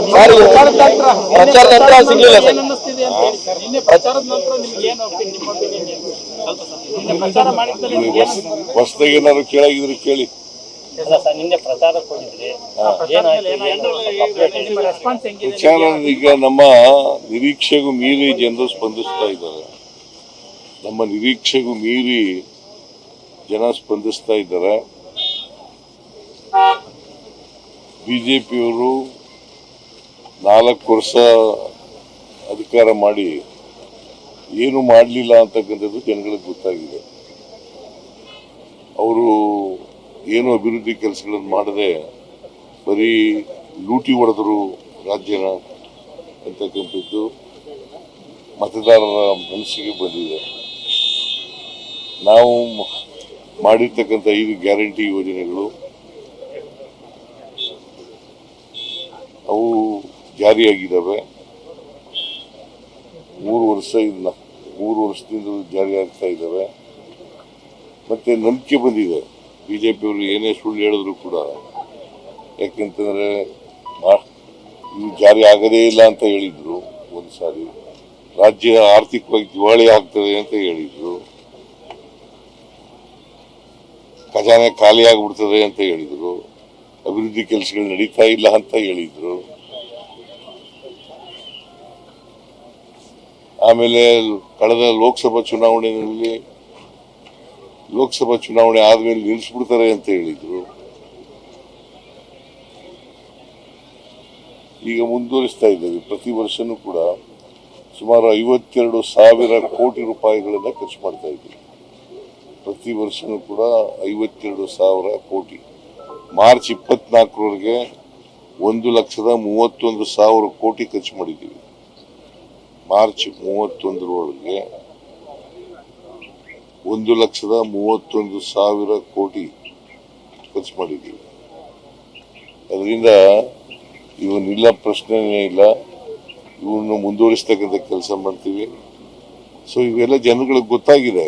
ಪ್ರಚಾರದ ನಂತರ ಸಿಗಲಿಲ್ಲ ಸರ್. ಹೊಸದಾಗಿ ಏನಾದ್ರು ಕೇಳಾಗಿದ್ರೆ ಕೇಳಿ. ಪ್ರಚಾರ ಈಗ ನಮ್ಮ ನಿರೀಕ್ಷೆಗೂ ಮೀರಿ ಜನರು ಸ್ಪಂದಿಸ್ತಾ ಇದ್ದಾರೆ. ನಮ್ಮ ನಿರೀಕ್ಷೆಗೂ ಮೀರಿ ಜನ ಸ್ಪಂದಿಸ್ತಾ ಇದ್ದಾರೆ. ಬಿಜೆಪಿಯವರು 4 ವರ್ಷ ಅಧಿಕಾರ ಮಾಡಿ ಏನು ಮಾಡಲಿಲ್ಲ ಅಂತಕ್ಕಂಥದ್ದು ಜನಗಳಿಗೆ ಗೊತ್ತಾಗಿದೆ. ಅವರು ಏನು ಅಭಿವೃದ್ಧಿ ಕೆಲಸಗಳನ್ನು ಮಾಡದೆ ಬರೀ ಲೂಟಿ ಹೊಡೆದರು ರಾಜ್ಯನ ಅಂತಕ್ಕಂಥದ್ದು ಮತದಾರರ ಮನಸ್ಸಿಗೆ ಬಂದಿದೆ. ನಾವು ಮಾಡಿರ್ತಕ್ಕಂಥ 5 ಗ್ಯಾರಂಟಿ ಯೋಜನೆಗಳು ಅವು ಜಾರಿಯಾಗಿದ್ದಾವೆ. 3 ವರ್ಷದಿಂದ ಜಾರಿ ಆಗ್ತಾ ಇದ್ದಾವೆ. ಮತ್ತೆ ನಂಬಿಕೆ ಬಂದಿದೆ ಬಿಜೆಪಿಯವರು ಏನೇ ಸುಳ್ಳು ಹೇಳಿದ್ರು ಕೂಡ. ಯಾಕೆಂತಂದ್ರೆ ಇವು ಜಾರಿ ಆಗದೇ ಇಲ್ಲ ಅಂತ ಹೇಳಿದ್ರು ಒಂದ್ಸಾರಿ. ರಾಜ್ಯ ಆರ್ಥಿಕವಾಗಿ ದಿವಾಳಿ ಆಗ್ತದೆ ಅಂತ ಹೇಳಿದ್ರು. ಖಜಾನೆ ಖಾಲಿ ಆಗ್ಬಿಡ್ತದೆ ಅಂತ ಹೇಳಿದ್ರು. ಅಭಿವೃದ್ಧಿ ಕೆಲಸಗಳು ನಡೀತಾ ಇಲ್ಲ ಅಂತ ಹೇಳಿದ್ರು. ಆಮೇಲೆ ಕಳೆದ ಲೋಕಸಭಾ ಚುನಾವಣೆ ಆದ್ಮೇಲೆ ನಿಲ್ಲಿಸ್ಬಿಡ್ತಾರೆ ಅಂತ ಹೇಳಿದ್ರು. ಈಗ ಮುಂದುವರಿಸ್ತಾ ಇದ್ದೇವೆ. ಪ್ರತಿ ವರ್ಷನೂ ಕೂಡ ಸುಮಾರು 52,000 ಕೋಟಿ ರೂಪಾಯಿಗಳನ್ನ ಖರ್ಚು ಮಾಡ್ತಾ ಇದ್ದೀವಿ. ಪ್ರತಿ ವರ್ಷನೂ ಕೂಡ 52,000 ಕೋಟಿ. ಮಾರ್ಚ್ 24ರವರೆಗೆ 1,31,000 ಕೋಟಿ ಖರ್ಚು ಮಾಡಿದ್ದೀವಿ. ಮಾರ್ಚ್ 31ರೊಳಗೆ 1,31,000 ಕೋಟಿ ಖರ್ಚು ಮಾಡಿದ್ದೀವಿ. ಅದರಿಂದ ಇವನ್ನೆಲ್ಲ ಪ್ರಶ್ನೆನೇ ಇಲ್ಲ. ಇವನ್ನು ಮುಂದುವರಿಸ್ತಕ್ಕಂಥ ಕೆಲಸ ಮಾಡ್ತೀವಿ. ಸೊ ಇವೆಲ್ಲ ಜನಗಳಿಗೆ ಗೊತ್ತಾಗಿದೆ.